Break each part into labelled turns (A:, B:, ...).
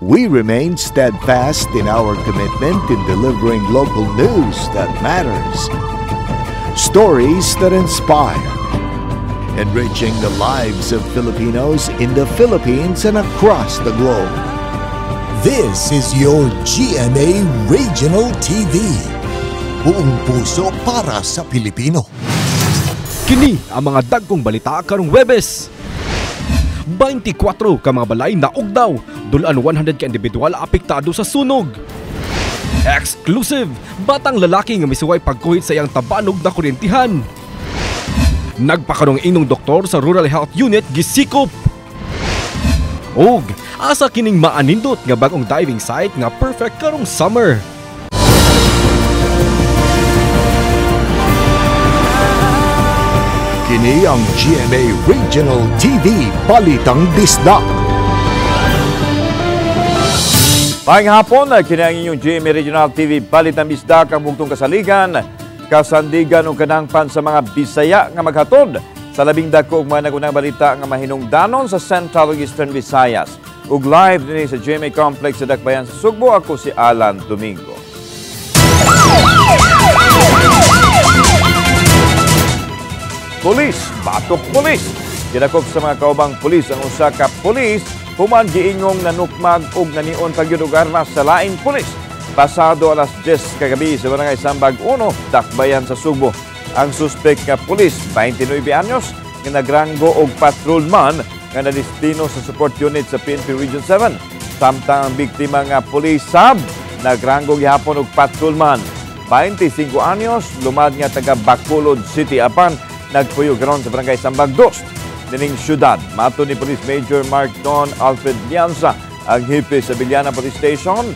A: We remain steadfast in our commitment in delivering local news that matters, stories that inspire, enriching the lives of Filipinos in the Philippines and across the globe.
B: This is your GMA Regional TV. Buong puso para sa Pilipino.
C: Kini ang mga dagkong balita karong Webes. 24 ka mga balay na ugdaw, dulan 100 ka individual apektado sa sunog. Exclusive, batang lalaki nga misuway pagkuhit sa iyang tabanog na kuryentihan. Nagpakarong inong doktor sa Rural Health Unit gisikop. Og asa kining maanindot nga bagong diving site nga perfect karong summer.
A: Kini ang GMA Regional TV Balitang Bisdak.
D: Maayong hapon, kini ang inyong GMA Regional TV Balitang Bisdak, ang bugtong kasaligan, kasandigan o kanangpan sa mga Bisaya nga maghatod sa labing dako ug mga nagunang balita nga mahinungdanon sa Central ug Eastern Visayas. Ug live din sa GMA Complex sa Dakbayan sa Sugbo, ako si Alan Domingo. Pulis, batok pulis. Ginakop sa mga kaubang pulis ang usa ka pulis human giingong nanukmag og nanion pagyud og armas sa laing pulis. Pasado alas 10 kagabi sa Barangay Sambag 1, Dakbayan sa Sugbo. Ang suspect nga pulis, 29 anyos, nga nagranggo og patrolman nga nadestino sa support unit sa PNP Region 7. Samtang ang biktima nga pulis sab nagranggo gihapon og patrolman, 25 anyos, lumad nga taga Bacolod City apan nagpuyo karon sa Barangay Sambag 2 dining syudad. Mato ni Police Major Mark Don Alfred Lianza, ang hipe sa Biliana Police Station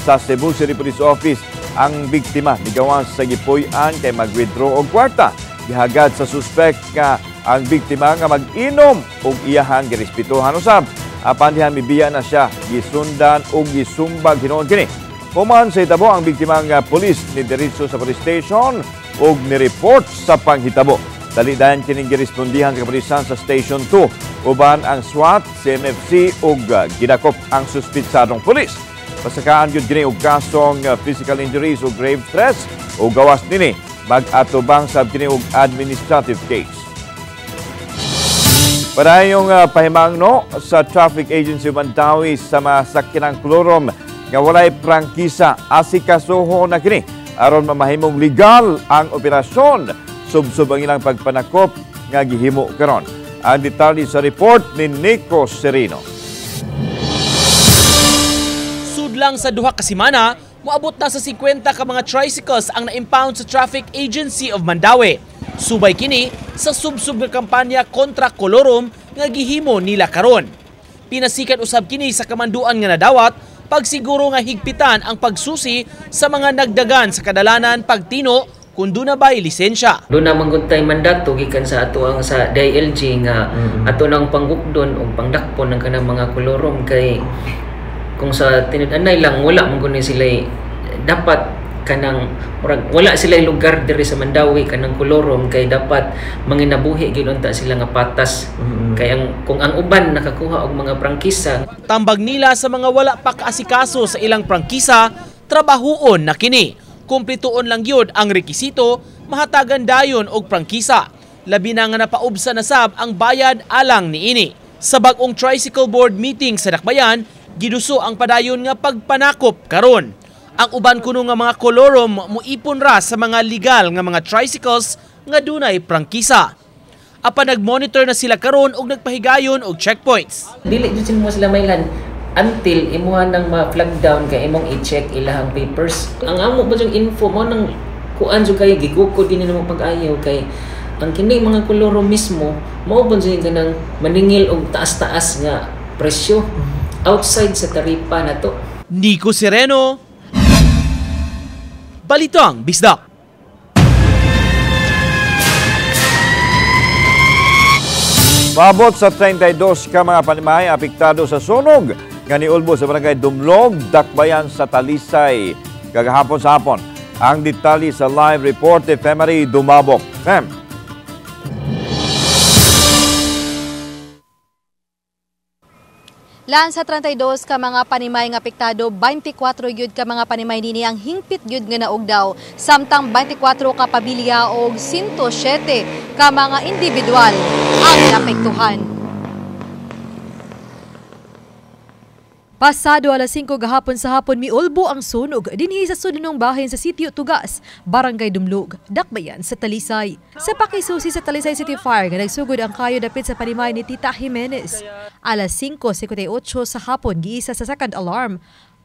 D: sa Cebu City Police Office, ang biktima nigawas sa gipuy-an kay mag-withdraw og kwarta. Gihagad sa suspect nga ang biktima nga mag-inom og iyahang girespetuhan usab. Apan diha mibiya na siya gisundan og gisumbag hinuon kini. Human sa hitabo, ang biktima nga pulis ni diretso sa police station og ni-report sa panghitabo. Dalidayan kining girespondihan sa kapulisan sa Station 2. Uban ang SWAT, CMFC ug gidakop ang suspitsadong pulis. Pasakaan gyud kini og kasong physical injuries o grave threats o gawas nini mag-atubang sab kini og administrative case. Padayong pahimangno sa Traffic Agency of Mandawi sa masakyanang klorom nga walay prangkisa, asikasuho na kini aron mamahimong legal ang operasyon. Subsub ang ilang pagpanakop nga gihimo karon. Ang detalye sa report ni Nico Serino.
E: Sudlang sa duha ka semana, moabot na sa 50 ka mga tricycles ang na-impound sa Traffic Agency of Mandawi. Subay kini sa subsub nga kampanya kontra kolorom nga gihimo nila karon. Pinasikat usab kini sa kamanduan nga nadawat pagsiguro nga higpitan ang pagsusi sa mga nagdagan sa kadalanan pagtino kung doon na ba'y lisensya.
F: Doon na manggutay mandato gikan sa ato ang sa DILG nga ato nang panggukdon o pangdakpon ng kanang mga kolorom kay kung sa tinud-anay lang wala manggunin sila dapat kanang wala sila lugar diri sa Mandawi kanang kolorom kay dapat manginabuhi gyud unta sila nga patas. Kay kung ang uban nakakuha og mga prangkisa,
E: tambag nila sa mga wala pa kaasikaso sa ilang prangkisa, trabahoon na kini. Kumplituon lang yun ang rekisito, mahatagan dayon og prangkisa. Labi na nga napaubsa na sab ang bayad alang niini. Sa bagong tricycle board meeting sa Dakbayan, giduso ang padayon nga pagpanakop karon. Ang uban kuno nga mga kolorom muipon ra sa mga legal nga mga tricycles nga dunay prangkisa. Apan nagmonitor na sila karon og nagpahigayon og checkpoints.
F: Dili jud sila mailan until imuha nang ma-flag down kay imong i-check ilahang papers. Ang amo ba yung info mo nang kuan jud kay gigukod din nimo pag-ayaw kay ang kini mga koloro mismo mao ba jud kanang maningil og taas-taas nga presyo outside sa taripa nato.
E: Nico Sereno, Balitang Bisdak.
D: Paabot sa 32 ka mga panimay apektado sa sunog nga niulbo sa Barangay Dumlog, Dakbayan sa Talisay. Kagahapon sa hapon, ang detalye sa live report ni Femary Dumabok. Fem.
G: Lan sa 32 ka mga panimay nga apektado, 24 gyud ka mga panimay nini ang hingpit gyud nga naog daw. Samtang 24 ka pamilya og 107 ka mga individual ang naapektuhan. Pasado alas 5 gahapon sa hapon miulbo ang sunog dinhi sa sununong bahin sa Sitio Tugas, Barangay Dumlog, Dakbayan sa Talisay. Sa pakisusi sa Talisay City Fire nga nagsugod ang kayo dapit sa panimay ni Tita Jimenez. Alas 5:58 sa hapon giisa sa second alarm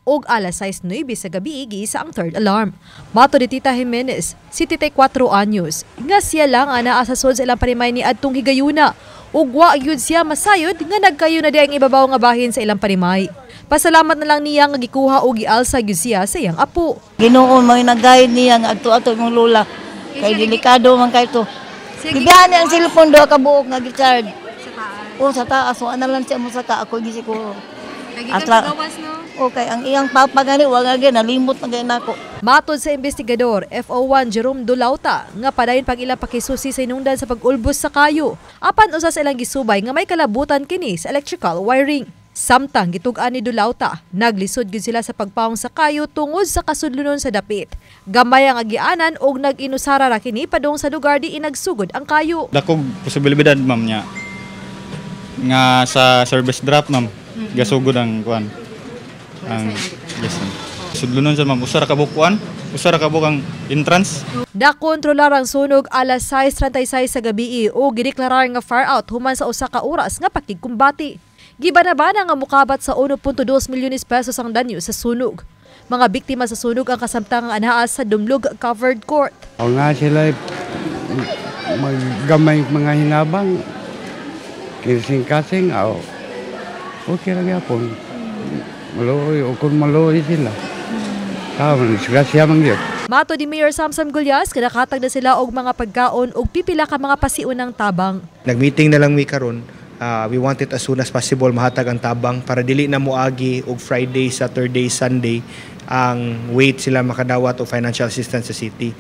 G: ug alas 6:09 sa gabi giisa ang third alarm. Mato ni Tita Jimenez, 74 anyos, nga siya lang ana asasod sa ilang panimay ni adtong higayuna ug wa gyud siya masayod nga nagkayo na di ang ibabaw nga bahin sa ilang panimay. Pasalamat na lang niya nga gikuha o gialsa gyud siya sa iyang apo.
H: Ginoo may nag-guide niya nga ato mong lola. Kay delikado man kay to. Gibihan ang cellphone do ka buok nga gi-charge. Sa taas. So ana lang siya mo saka ako gisi ko. Atla. Okay, ang iyang papa gani wa nga nalimot na gyud nako.
G: Matod sa investigador FO1 Jerome Dulauta nga padayon pag ilang pakisusi sa inungdan sa pag-ulbos sa kayo. Apan usa sa ilang gisubay nga may kalabutan kini sa electrical wiring. Samtang gitug-an ni Dulauta, naglisod gyud sila sa pagpawong sa kayo tungod sa kasudlunon sa dapit. Gamay ang agianan og nag-inusara ra kini padung sa lugar di inagsugod ang kayo.
I: Dakog posibilidad ma'am niya nga sa service drop ma'am gasugod ang kuan. Ang yes. Sudlunon sa ma'am usara ka bukuan, usara ka bukang entrance.
G: Nakontrolar ang sunog alas 6:36 sa gabi o gideklarar nga fire out human sa usa ka oras nga pakigkumbati. Gibanabana nga mukabat sa 1.2 milyones pesos ang danyo sa sunog. Mga biktima sa sunog ang kasamtangang anaas sa Dumlog Covered Court.
J: O nga sila maggamay mga hinabang, kirsing-kasing, okay lang yapon. Maluoy, o kung maluoy sila. Siya mangyot.
G: Mato di Mayor Samsam Gulyas, kinakatag na sila og mga pagkaon og pipila ka mga pasiunang tabang.
K: Nagmeeting na lang mi karon. We want it as soon as possible mahatag ang tabang para dili na moagi og Friday, Saturday, Sunday ang wait sila makadawat og financial assistance sa city.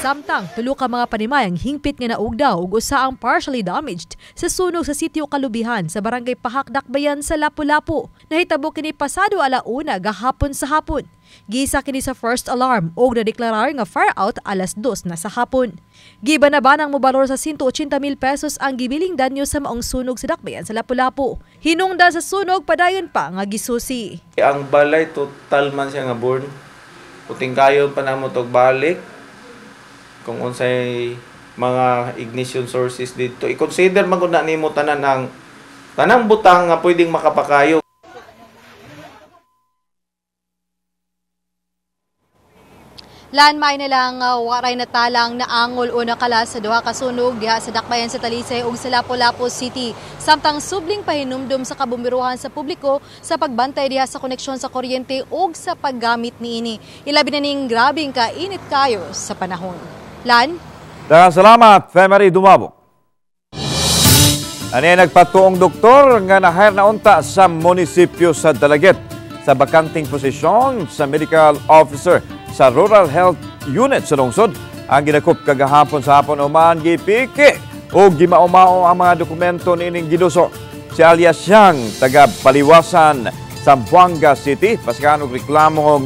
G: Samtang tulo ka mga panimay ang hingpit nga naog daw ug usa ang partially damaged sa sunog sa Sitio Kalubihan sa Barangay Pahak, Dakbayan sa Lapu-Lapu. Nahitabo kini pasado alauna gahapon sa hapon. Gisa kini sa first alarm ug nadeklarar nga fire out alas 2 na sa hapon. Gibanabanang mobalor sa 180,000 pesos ang gibiling danyo sa maong sunog sa Dakbayan sa Lapu-Lapu. Hinungdan sa sunog padayon pa nga gisusi.
L: Ang balay total man siya nga burn. Puting kayo pa namo tog balik. Kung unsay mga ignition sources dito, i-consider man gud na nimo tanan ang tanang butang nga pwedeng makapakayo.
G: Landmine nilang waray na talang naangol o nakala sa duha ka sunog diha sa Dakbayan sa Talisay ug sa Lapu-Lapu City. Samtang subling pahinumdum sa kabumbiruhan sa publiko sa pagbantay diha sa koneksyon sa kuryente ug sa paggamit niini. Ilabi na ning grabing kainit kayo sa panahon. Lan?
D: Salamat, Femery Dumabok. Ani nagpatuong doktor nga na-hire na unta sa munisipyo sa Dalaget sa bakanting posisyon sa medical officer sa Rural Health Unit sa lungsod. Ang ginakop kagahapon sa hapon uman gipiki o gimaumao ang mga dokumento niining giduso. Si alias siyang taga Paliwasan, Zamboanga City, paskan og reklamo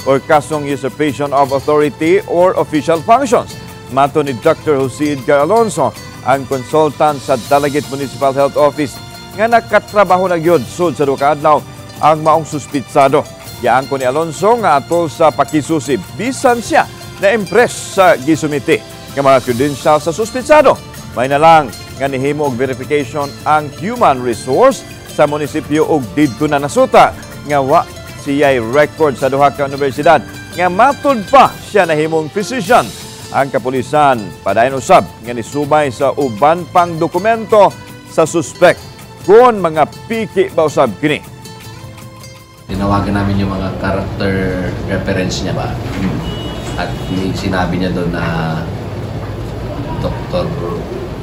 D: or kasong usurpation of authority or official functions. Mato ni Dr. Jose Edgar Alonso, ang consultant sa Dalaget Municipal Health Office, nga nakatrabaho na gyud sud sa duha adlaw ang maong suspitsado. Yaan ko ni Alonso nga atol sa pakisusi bisan siya na impress sa gisumiti ng mga credentials sa suspitsado. May na lang nga nihimo og verification ang human resource sa munisipyo og didto na nasuta nga wa siya'y record sa duha ka universidad nga matud pa siya nahimong physician. Ang kapulisan padayon usab nga nisubay sa uban pang dokumento sa suspect kung mga piki ba usab kini.
M: Tinawagan namin yung mga character reference niya ba? At sinabi niya doon na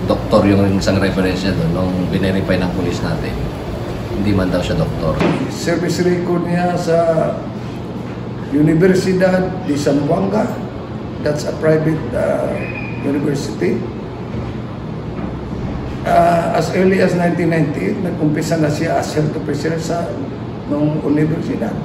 M: doktor yung isang reference niya doon nung binerify ng pulis natin. Hindi man daw siya doktor.
J: Service record niya sa Universidad de Zamboanga. That's a private university. As early as 1998, nag-umpisa na siya as health officer sa nung universidad.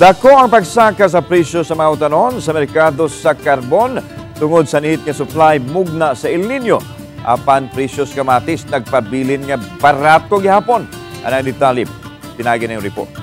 D: Dako ang pagsaka sa presyo sa mga utanon sa merkado sa karbon tungod sa nihit nga supply mugna sa El Nino. Apan presyo sa kamatis nagpabilin nga barato gihapon. Anang detalye, pinagi na yung report.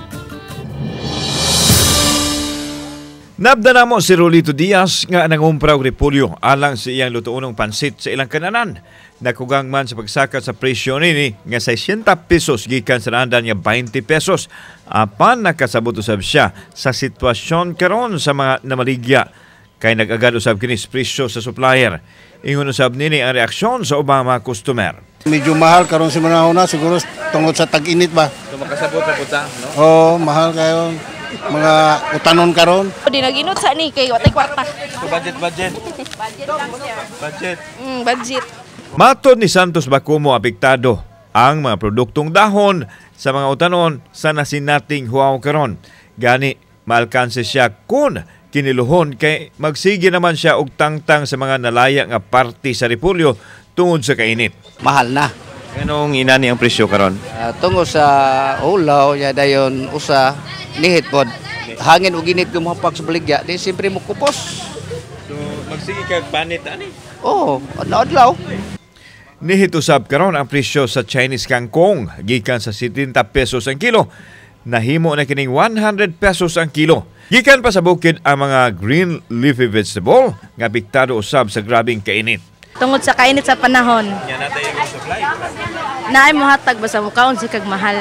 D: Nabda na mo si Rolito Diaz nga nangumpraw repolyo alang sa iyang lutuunong pansit sa ilang kananan. Nakugang man sa pagsaka sa presyo nini nga 60 pesos gikan sa naandan nga 20 pesos. Apan nakasabot usab siya sa sitwasyon karon sa mga namaligya kay nag-agad usab kini presyo sa supplier. Ingon usab nini ang reaksyon sa ubang mga customer.
N: Medyo mahal karon si manahuna siguro tungod sa tag-init ba.
L: So makasabot sa puta, no?
N: Oh, mahal kayo mga utanon karon.
O: Di naginot sa ni kay watay kwarta.
L: So budget.
O: Budget lang siya. Budget.
D: Matod ni Santos Bacumo, apektado ang mga produktong dahon sa mga utanon sa nasinating huaw karon. Gani maalkanse siya kun kiniluhon kay magsige naman siya og tangtang sa mga nalaya nga parte sa repolyo tungod sa kainit.
P: Mahal na.
D: Anong inani ang presyo karon?
P: Tungod sa ulaw ya dayon usa nihit pod. Hangin ug init gumahapag sa baligya, di siyempre mo kupos.
L: So magsige kag panit ani.
P: Oh, adlaw.
D: Nihit usab karon ang presyo sa Chinese kangkong gikan sa 70 pesos ang kilo. Nahimo na kining 100 pesos ang kilo. Gikan pa sa bukid ang mga green leafy vegetable nga apektado usab sa grabing kainit.
O: Tungod sa kainit sa panahon.
L: Yan natay yung supply.
O: Naay mo hatag basta mo kaon si kag mahal.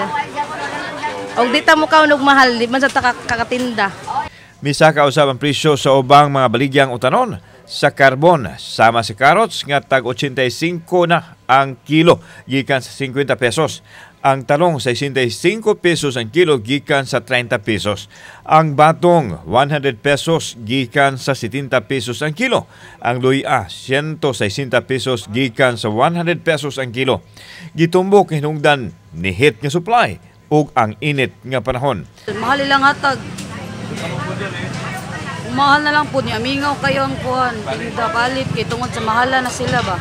O: Og di ta mo kaon og mahal, di man sa kakatinda.
D: Misaka usab ang presyo sa ubang mga baligyang utanon. Sa karbon, sama si carrots nga tag 85 na ang kilo gikan sa 50 pesos. Ang talong 65 pesos ang kilo gikan sa 30 pesos. Ang batong 100 pesos gikan sa 70 pesos ang kilo. Ang luya 160 pesos gikan sa 100 pesos ang kilo. Gitumbok hinungdan nihit nga supply ug ang init nga panahon.
O: Mahal ilang hatag. Mahal na lang po ni amingaw kayo ang kuhan. Tinda palit kay tungod sa mahala na sila ba.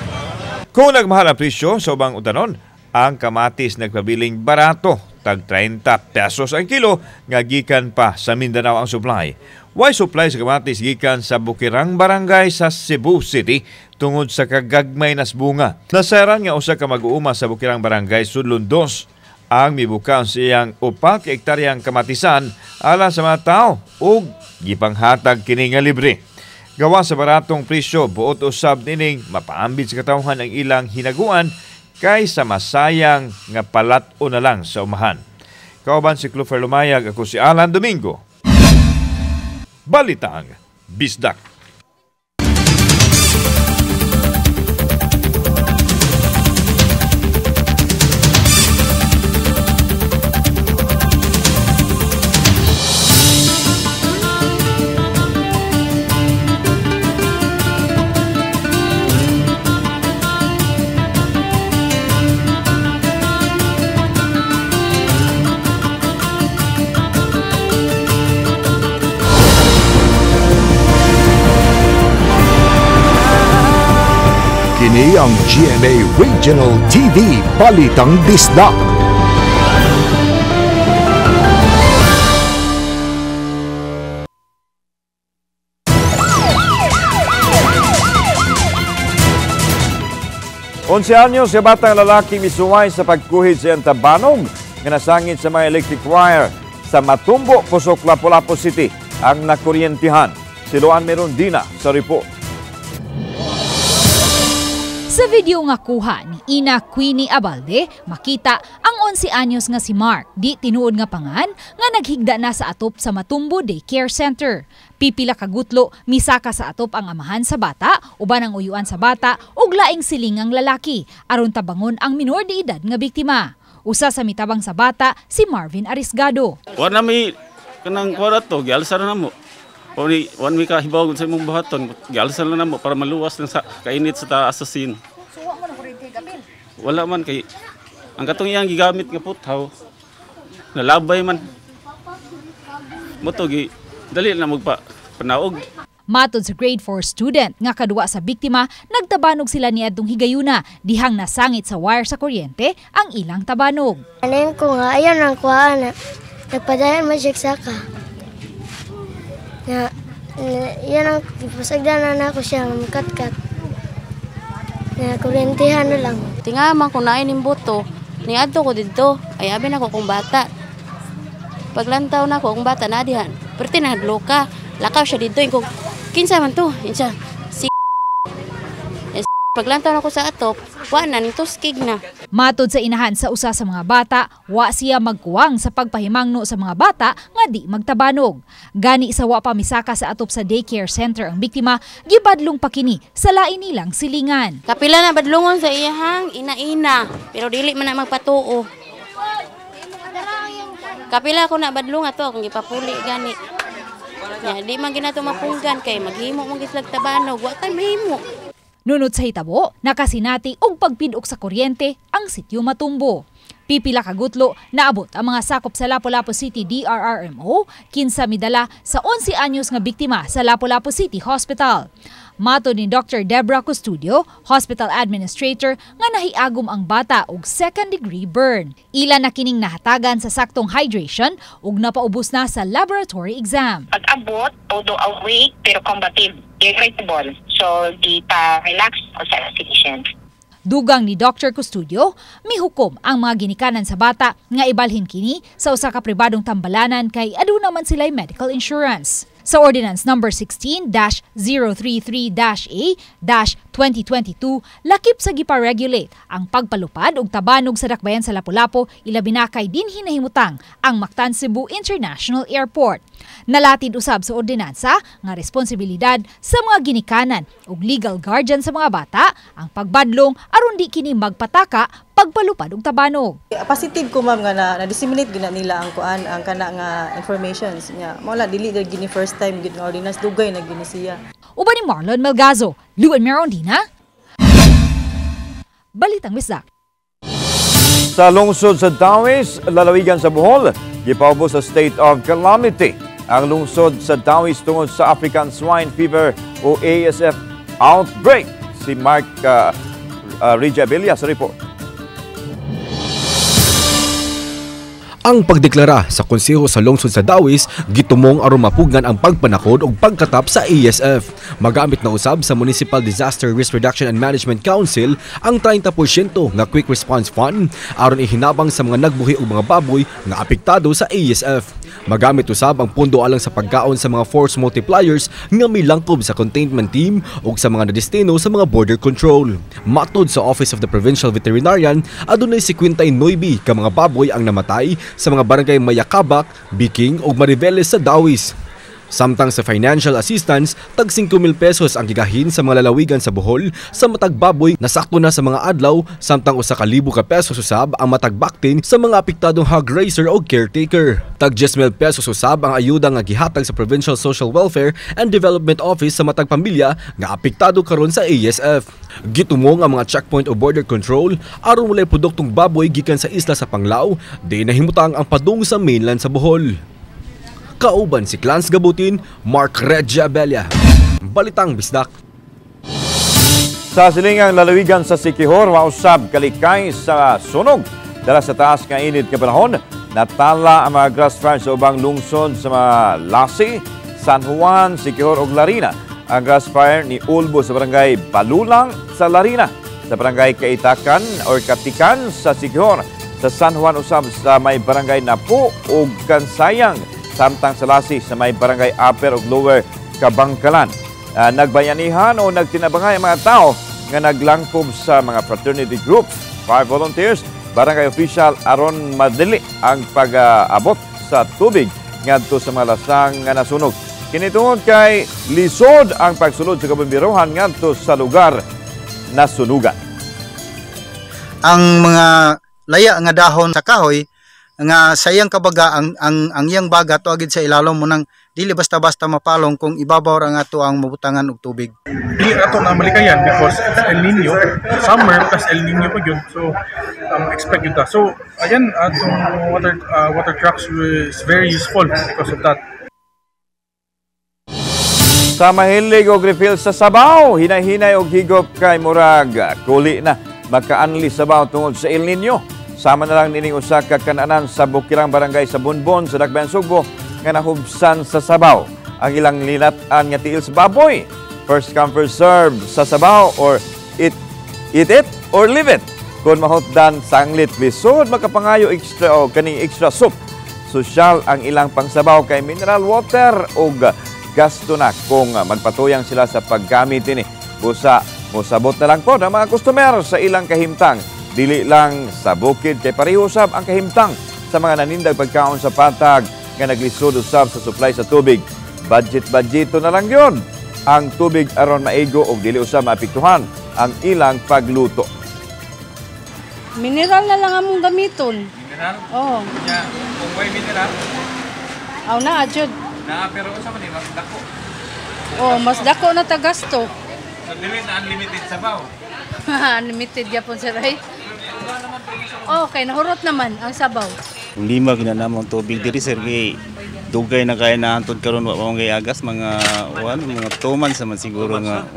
D: Kung nagmahal ang presyo sa ubang utanon, ang kamatis nagpabiling barato, tag 30 pesos ang kilo, nga gikan pa sa Mindanao ang supply. Why supply sa kamatis gikan sa Bukirang Barangay sa Cebu City tungod sa kagagmay nas bunga. Nasaran nga usa ka mag-uuma sa Bukirang Barangay Sudlon 2 ang mibukaw siyang 4 ka hektaryang kamatisan alang sa mga tao ug gipanghatag kini nga libre. Gawa sa baratong presyo, buot usab nining mapaambit sa katawhan ang ilang hinaguan kaysa masayang nga palat-o na lang sa umahan. Kauban si Clufer Lumayag, ako si Alan Domingo. Balitang Bisdak.
A: Kini ang GMA Regional TV Balitang Bisdak.
D: Anyos sa batang lalaki misuway sa pagkuhid sa tabanog nga nasangit sa mga electric wire sa Matumbo, Pusok, Lapu-Lapu City ang nakuryentihan. Si Luan Merondina sa report.
Q: Sa video nga kuha ni Ina Queenie Abalde, makita ang 11 anyos nga si Mark, di tinuod nga pangan, nga naghigda na sa atop sa Matumbo Daycare Center. Pipila kagutlo, misaka sa atop ang amahan sa bata, uban ang uyuan sa bata, ug laing silingang lalaki, aron tabangon ang minor de edad nga biktima. Usa sa mitabang sa bata, si Marvin Arisgado.
R: Wala may kanang kwara to, gialsar na mo. One week hibaw sa imong buhaton, gialsar na mo para maluwas ng sa kainit sa taas sa scene.
O: So wa man kuryente kapil.
R: Wala man kay ang katong iyang gigamit nga puthaw. Nalabay man. Moto gi dali na magpa panaog.
Q: Matod sa grade 4 student nga kadua sa biktima, nagtabanog sila niadtong higayuna dihang nasangit sa wire sa kuryente ang ilang tabanog.
S: Anin ko nga, ayan ang kuhaan. Nagpadayan magsyagsaka. Yan ang pasagdanan ako siya, magkat-kat. Kuryentihan na lang.
O: Tingaman ko na ining buto, niadto ko dito, ay abi na ko kong bata. Paglantaw na ko kong bata na dihan, pero tinahadlo ka, lakaw siya dito, yung kinsa man to, siya, paglantaw na ko sa atop, wanan, ito skig na.
Q: Matod sa inahan sa usa sa mga bata, wa siya magkuwang sa pagpahimangno sa mga bata nga di magtabanog. Gani sa wa pa misaka sa atop sa daycare center ang biktima, gibadlong pa kini sa lain nilang silingan.
O: Kapila na badlungon sa iyahang ina-ina, pero dili man na magpatuo. Kapila ko na badlong ato kung gipapuli gani. Ya, di man ginato mapunggan kay maghimo mong gislag tabanog, wa tay mahimo.
Q: Nunod sa hitabo, nakasinati og pagpidok sa kuryente ang sityo Matumbo. Pipila ka gutlo naabot ang mga sakop sa Lapu-Lapu City DRRMO, kinsa midala sa 11 anyos nga biktima sa Lapu-Lapu City Hospital. Matod ni Dr. Debra Custodio, hospital administrator, nga nahiagom ang bata og second-degree burn. Ila na kining nahatagan sa saktong hydration ug napaubos na sa laboratory exam.
T: Pag-abot, although awake pero combative, irritable. So, di pa relax sa patient.
Q: Dugang ni Dr. Custodio, mihukom ang mga ginikanan sa bata nga ibalhin kini sa usa ka pribadong tambalanan kay aduna man sila'y medical insurance. Sa Ordinance No. 16-033-A-2022, lakip sa gipa-regulate ang pagpalupad og tabanog sa dakbayan sa Lapu-Lapu, ilabi na kay din hinahimutang ang Mactan Cebu International Airport. Nalatid usab sa ordinansa nga responsibilidad sa mga ginikanan ug legal guardian sa mga bata ang pagbadlong aron di kini magpataka pagpalupad og tabanog.
U: Positive ko ma'am nga na-disseminate gina nila ang kuan ang kana nga informations nya. Mao dili gini first time gid nga ordinance dugay na gini siya.
Q: Uban ni Marlon Melgazo, Luan Merondina. Balitang Bisdak.
D: Sa lungsod sa Dawis, lalawigan sa Bohol, gipaubos sa state of calamity ang lungsod sa Dawis tungod sa African Swine Fever o ASF outbreak. Si Mark Rijabella sa report.
C: Ang pagdeklara sa konseho sa lungsod sa Dawis gitumong aron mapugan ang pagpanakod ug pagkatap sa ASF. Magamit na usab sa Municipal Disaster Risk Reduction and Management Council ang 30% nga Quick Response Fund aron ihinabang sa mga nagbuhi ug mga baboy nga apektado sa ASF. Magamit usab ang pundo alang sa pagkaon sa mga force multipliers nga milangkob sa containment team ug sa mga nadestino sa mga border control. Matod sa Office of the Provincial Veterinarian, adunay 59 ka mga baboy ang namatay sa mga barangay Mayakabak, Biking ug Mariveles sa Dawis. Samtang sa financial assistance, tag 5,000 pesos ang gigahin sa mga lalawigan sa Bohol sa matag baboy na sakto na sa mga adlaw, samtang 1,000 ka pesos usab ang matag baktin sa mga apektadong hog raiser o caretaker. Tag 10,000 pesos usab ang ayuda nga gihatag sa Provincial Social Welfare and Development Office sa matag pamilya nga apektado karon sa ASF. Gitumong ang mga checkpoint o border control aron walay produktong baboy gikan sa isla sa Panglao, di nahimutang ang padung sa mainland sa Bohol. Kauban si Clans Gabutin, Mark Rijabella. Balitang Bisdak.
D: Sa silingang lalawigan sa Siquijor, mausab kalikay sa sunog. Dala sa taas nga init ka panahon, natala ang mga grass fires sa ubang lungsod sa mga Lasi, San Juan, Siquijor ug Larina. Ang grass fire ni Ulbo sa barangay Balulang sa Larina, sa barangay Kaitakan or Katikan sa Siquijor, sa San Juan usab sa may barangay Napo ug Kansayang, samtang sa Lasi sa may barangay Upper ug Lower Kabangkalan. Nagbayanihan o nagtinabangay ang mga tao nga naglangkob sa mga fraternity groups, fire volunteers, barangay official aron madili ang pag-abot sa tubig ngadto sa mga lasang nga nasunog. Kinitungod kay lisod ang pagsulod sa kabomberohan ngadto sa lugar na sunugan.
V: Ang mga laya nga dahon sa kahoy nga sayang kabaga ang iyang baga tuagid sa ilalom mo nang dili basta-basta mapalong kung ibabaw ra nga ato ang mabutangan og tubig.
W: Dili ato na malikayan because El Nino, summer plus El Nino pa yun. So expect yun ta. So ayan atong water trucks is very useful because of that.
D: Sa mahilig og refill sa sabaw, hinay-hinay og higop kay murag kuli na makaanli sabaw tungod sa El Nino. Sama na lang nining usa ka kananan sa Bukirang Barangay sa Bunbon sa Dakbayan Sugbo nga nahubsan sa sabaw ang ilang linat-an nga tiil sa baboy. First come first serve sa sabaw or eat it or leave it. Kung mahutdan sanglit lisod makapangayo extra o kaning extra soup. Sosyal ang ilang pangsabaw kay mineral water o gasto na kung magpatuyang sila sa paggamit ini. Busa, musabot na lang po ng mga customer sa ilang kahimtang. Dili lang sa bukid kay parihusab ang kahimtang sa mga nanindag pagkaon sa patag nga naglisod usab sa supply sa tubig. Budget-budgeto na lang yon ang tubig aron maigo o dili usab maapektuhan ang ilang pagluto.
B: Mineral na lang among gamiton.
E: Mineral?
B: Oo.
E: Ya, kung may mineral?
B: Aw na, Jud.
E: Pero sa man mas dako.
B: Oh, mas dako na tagasto.
E: So dili na unlimited sabaw.
B: Unlimited gyapon sir ay. Okay, nahurot naman ang sabaw.
I: Kung lima ginanamang tubig diri sir kay dugay na kay naantod karon wa mao ngay agas mga mga 2 months man siguro nga.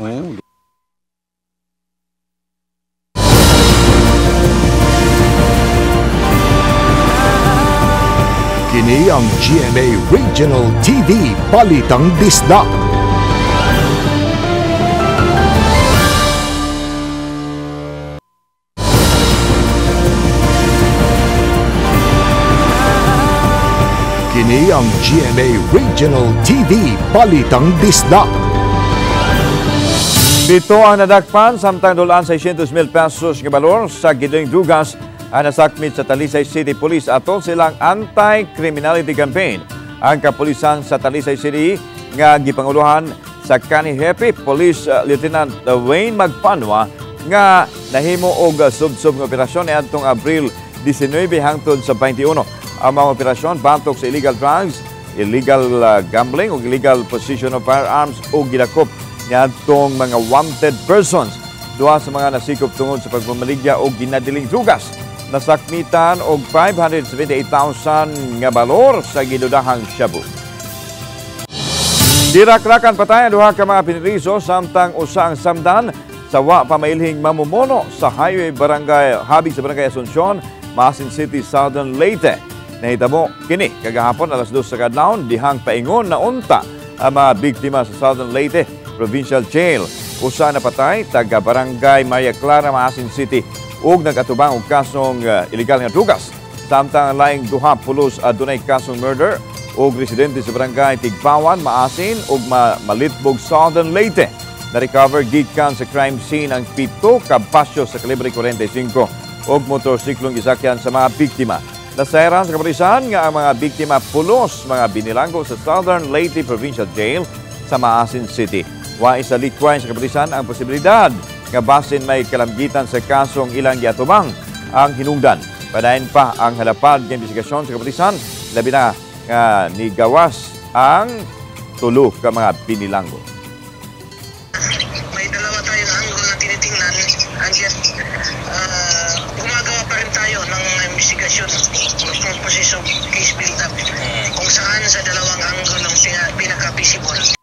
A: Kini ang GMA Regional TV Balitang Disda. Kini ang GMA Regional TV Balitang Disda.
D: Dito ang nadakpan samtang dulaan 600,000 pesos nga balor sa giding dugas ang nasakmit sa Talisay City Police atol silang anti-criminality campaign. Ang kapulisan sa Talisay City nga gipanguluhan sa Kani Happy Police Lieutenant Wayne Magpanwa nga nahimo og sub-sub nga operasyon niadtong Abril 19 hangtod sa 21. Ang mga operasyon batok sa illegal drugs, illegal gambling ug illegal possession of firearms ug gidakop niadtong mga wanted persons. Duha sa mga nasikop tungod sa pagmamaligya og ginadiling drugas. Nasakmitan og 578,000 nga balor sa gidudahang shabu. Dirak-rakan patay duha ka mga piniriso samtang usa ang samdan sa wa pamailhing mamumuno sa highway barangay Habig sa Barangay Asuncion, Maasin City, Southern Leyte. Nahitabo kini kagahapon alas 2 sa kadlawon dihang paingon na unta ang mga biktima sa Southern Leyte Provincial Jail. Usa na patay taga Barangay Maria Clara, Maasin City ug nagatubang og kasong illegal nga drugas. Samtang ang laing duha pulos adunay kasong murder ug residente sa Barangay Tigpawan, Maasin ug Malitbog, Southern Leyte. Na-recover gikan sa crime scene ang 7 ka basyo sa kalibre 45 ug motorsiklong gisakyan sa mga biktima. Nasairan sa kapulisan nga ang mga biktima pulos mga binilanggo sa Southern Leyte Provincial Jail sa Maasin City. Wa isa likwain sa kapulisan ang posibilidad nga basin may kalamgitan sa kasong ilang giatubang ang hinungdan. Padayon pa ang halapad ng investigasyon sa kapulisan, labi na ni gawas ang 3 ka mga binilanggo.
F: May dalawa tayong angle na tinitingnan. Gumagawa pa rin tayo ng investigasyon ng process of case build-up kung saan sa dalawang angle ng pinaka-visible.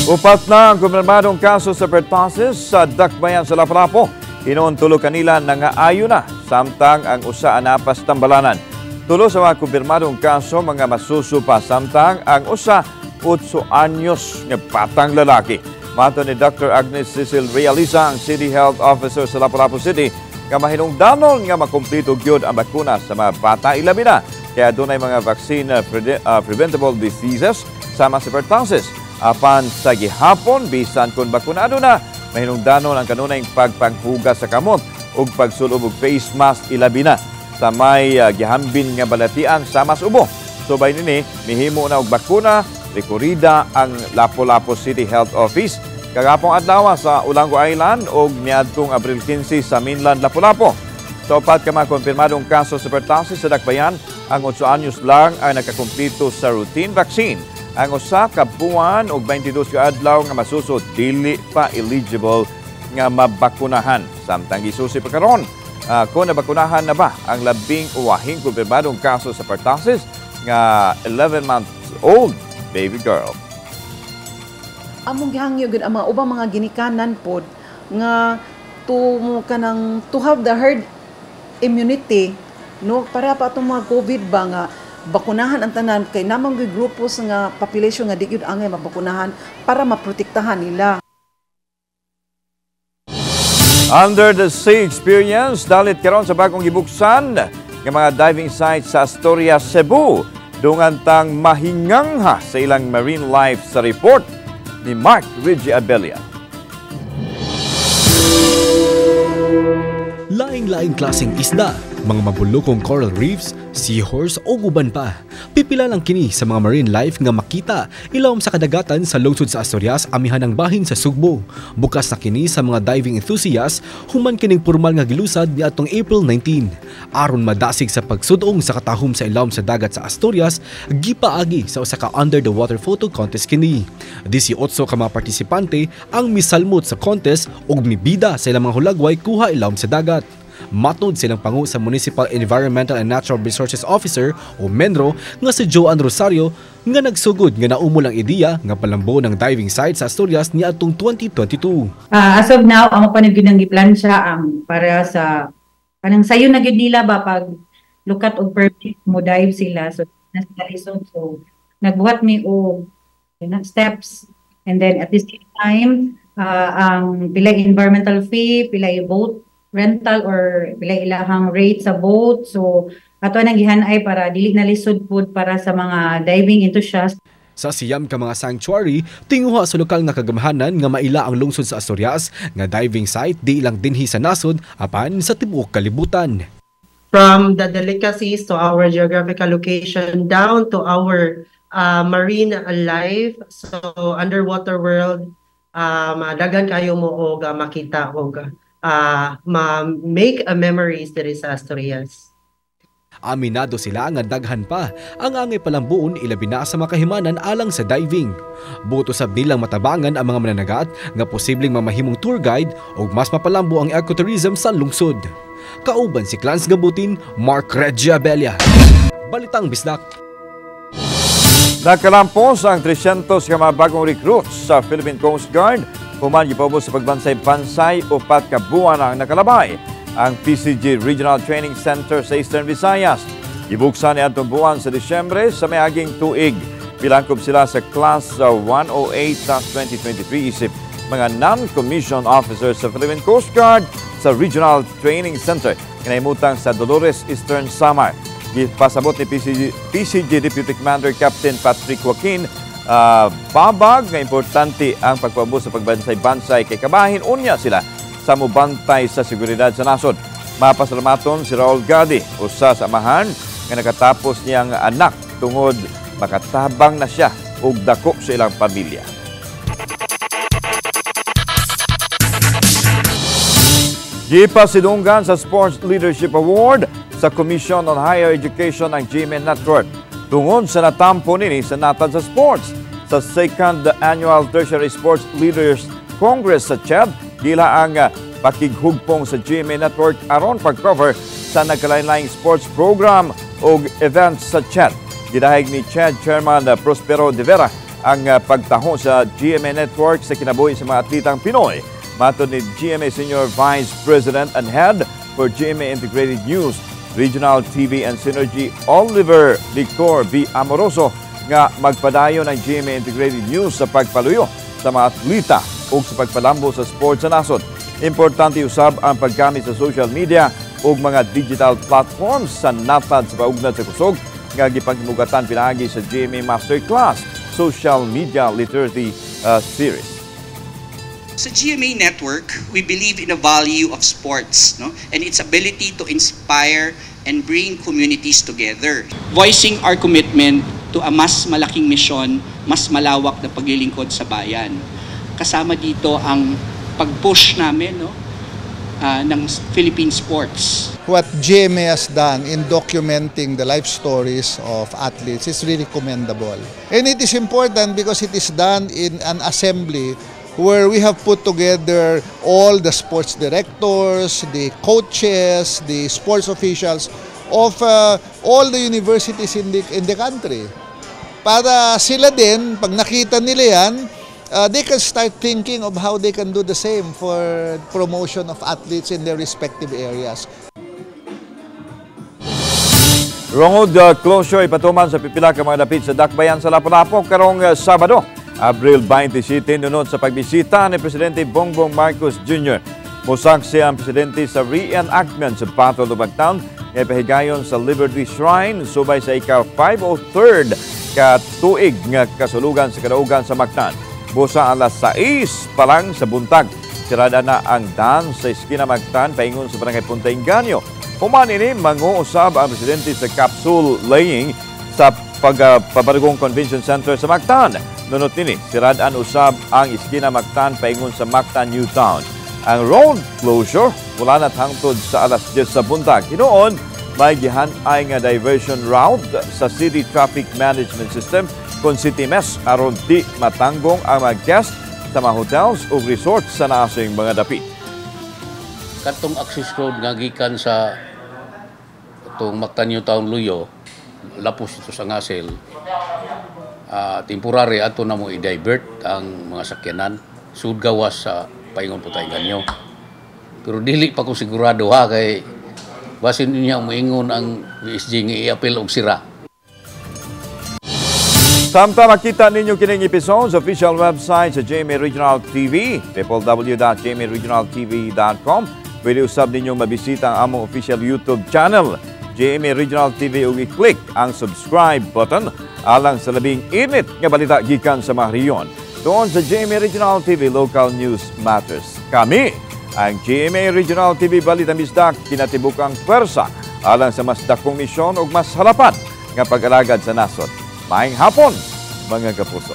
D: Upat na ang kumpirmadong kaso sa pertussis sa Dakbayan sa Lapu-Lapu. Hinoon tulo kanila nangaayo na samtang ang usa anapas tambalanan. Tulo sa mga kumpirmadong kaso mga masusupa samtang ang usa 8 anyos nga patang lalaki. Mato ni Dr. Agnes Cecil Realiza, ang City Health Officer sa Lapu-Lapu City, nga mahinungdanon nga makumpleto gyud ang bakuna sa mga bata ilabi na. Kaya dunay mga vaccine preventable diseases sama sa pertussis. Apan sa gihapon, bisan kung bakunado na, mahinungdanon ang kanunay pagpanghugas sa kamot ug pagsulob og face mask ilabi na sa may gihambin nga balatian sa mas ubo. Subay nini, mihimo na og bakuna, rekorida ang Lapu-Lapu City Health Office kagapong adlaw sa Ulango Island ug niadtong Abril 15 sa mainland Lapu-Lapu. Sa upat ka mga konfirmadong kaso sa pertussis sa Dakbayan, ang 8 anyos lang ang nakakumpleto sa routine vaccine. Ang usa ka buwan og 22 ka adlaw nga masusod dili pa eligible nga mabakunahan. Samtang gisusi pa karon kung nabakunahan na ba ang labing uwahing kumpirmadong kaso sa pertussis nga 11-month-old baby girl.
U: among gihangyo gud ang mga ubang mga ginikanan pod nga to have the herd immunity, no, para pa itong mga COVID ba nga bakunahan ang tanan kay namang grupo sa nga population nga di gyud angay mabakunahan para maprotektahan nila.
D: Under the Sea Experience, dalit karon sa bagong gibuksan ng mga diving sites sa Asturias, Cebu. Dungantang mahingangha sa ilang marine life sa report ni Mark Reggie Abelia.
C: Laing-laing klaseng isda, mga mabulokong coral reefs, seahorse o guban pa. Pipila lang kini sa mga marine life nga makita ilawom sa kadagatan sa lungsod sa Asturias, amihan ng bahin sa Sugbo. Bukas na kini sa mga diving enthusiasts, human kining formal nga gilusad niadtong April 19. Aron madasig sa pagsudong sa katahom sa ilawom sa dagat sa Asturias, gipaagi sa usa ka under the water photo contest kini. 18 ka mga partisipante ang misalmot sa contest ug mibida sa ilang mga hulagway kuha ilawom sa dagat. Matod silang pangu sa Municipal Environmental and Natural Resources Officer o MENRO nga si Joan Rosario nga nagsugod nga naumol ang ideya nga palambo ng diving site sa Asturias niadtong 2022.
G: As of now, ang mapanagid ng giplansya ang para sa kanang sayo na gid nila ba pag lukat og permit mo dive sila so nagbuhat mi og steps, and then at the same time ang pilay environmental fee, pilay boat rental or pilay ilahang rate sa boat. So ato nang gihanay para dili na lisod pud para sa mga diving enthusiasts.
C: Sa siyam ka mga sanctuary, tinguha sa lokal nga kagamhanan nga maila ang lungsod sa Asturias nga diving site di ilang dinhi sa nasod apan sa tibuok kalibutan.
H: From the delicacies to our geographical location down to our marine life, so underwater world, dagan kayo mo og makita og make a memories diri sa Asturias.
C: Aminado sila nga daghan pa ang angay palambuon ilabi na sa makahimanan alang sa diving. Buot usab nilang matabangan ang mga mananagat nga posibleng mamahimong tour guide ug mas mapalambo ang ecotourism sa lungsod. Kauban si Clarence Gabutin, Mark Reggie Abelia. Balitang Bisdak.
D: Nakalampos ang 300 ka mga bagong recruits sa Philippine Coast Guard. Human gipabos sa pagbansay-bansay, 4 ka buwan ang nakalabay ang PCG Regional Training Center sa Eastern Visayas. Ibuksan ni atong buwan sa Disyembre sa mayaging tuig. Bilangkob sila sa Class 108-2023 isip mga non-commissioned officers sa Philippine Coast Guard sa Regional Training Center kinahimutang sa Dolores, Eastern Samar. Pasabot ni PCG Deputy Commander Captain Patrick Joaquin babag nga importante ang pagpabos sa pagbansay-bansay kay kabahin unya sila sa mubantay sa seguridad sa nasod. Mapasalamaton si Raul Gadi, usa sa amahan nga nakatapos niyang anak tungod makatabang na siya ug dako sa ilang pamilya. Gipasidunggan sa Sports Leadership Award sa Commission on Higher Education ang GMA Network. Tungod sa natampo nini sa natad sa sports sa 2nd Annual Tertiary Sports Leaders Congress sa CHED, gila ang pakighugpong sa GMA Network aron pag-cover sa nagkalain-laing sports program o events sa CHED. Gidahig ni CHED Chairman Prospero De Vera ang pagtaho sa GMA Network sa kinabuhi sa mga atletang Pinoy. Matod ni GMA Senior Vice President and Head for GMA Integrated News, Regional TV and Synergy, Oliver Victor B. Amoroso, nga magpadayon ng GMA Integrated News sa pagpaluyo sa mga atleta o sa pagpalambo sa sports sa nasod. Importante usab ang paggamit sa social media o mga digital platforms sa natad sa paugnat sa kusog nga gipanghimugatan pinaagi sa GMA Masterclass Social Media Literacy Series.
K: Sa GMA Network, we believe in the value of sports, no, and its ability to inspire and bring communities together. Voicing our commitment to a mas malaking misyon, mas malawak na paglilingkod sa bayan. Kasama dito ang pag-push namin, no, ng Philippine sports.
X: What GMA has done in documenting the life stories of athletes is really commendable. And it is important because it is done in an assembly where we have put together all the sports directors, the coaches, the sports officials of all the universities in the country. Para sila din, pag nakita nila yan, they can start thinking of how they can do the same for promotion of athletes in their respective areas.
D: Rungod closure ipatuman sa pipila ka mga dapit sa Dakbayan sa Lapu-Lapu karong Sabado, Abril 27 nunod sa pagbisita ni Presidente Bongbong Marcos Jr. Musaksi ang Presidente sa reenactment sa Battle of Mactan ngay pahigayon sa Liberty Shrine subay sa ika-503rd ka-tuig nga kasulugan sa kadaugan sa Mactan. Busa alas 6 pa lang sa buntag, sirada na ang dance sa Esquina Mactan paingon sa Barangay Punta Inganyo. Human ini manguusab ang Presidente sa capsule laying sa Pabaragong Convention Center sa Mactan. Nunot nini, siradaan usab ang Esquina Mactan paingon sa Mactan New Town. Ang road closure wala na hangtod sa alas 10 sa buntag. Hinoon, may gihanay nga diversion route sa City Traffic Management System kung City MES aron di matanggong ang mga guest sa mga hotels o resorts sa naasing mga dapit.
J: Katong access road nga gikan sa itong Mactan New Town Luyo, lapos ito sa Ngasel, temporary ato na mo i-divert ang mga sakyanan sud gawas sa paingon Punta Inganyo. Pero dili pa ko sigurado ha kay basin niya moingon ang VSG nga i-appeal og sira.
D: Samtang makita ninyo kining episode sa official website sa GMA Regional TV, www.gmaregionaltv.com. Pwede usab ninyo mabisita ang among official YouTube channel, GMA Regional TV, ug i-click ang subscribe button alang sa labing init nga balita gikan sa mga rehiyon. Doon sa GMA Regional TV, Local News Matters. Kami ang GMA Regional TV Balita Misdak, kinatibukang pwersa alang sa mas dakong misyon ug mas halapat nga pag-alagad sa nasod. Maayong hapon, mga kapuso.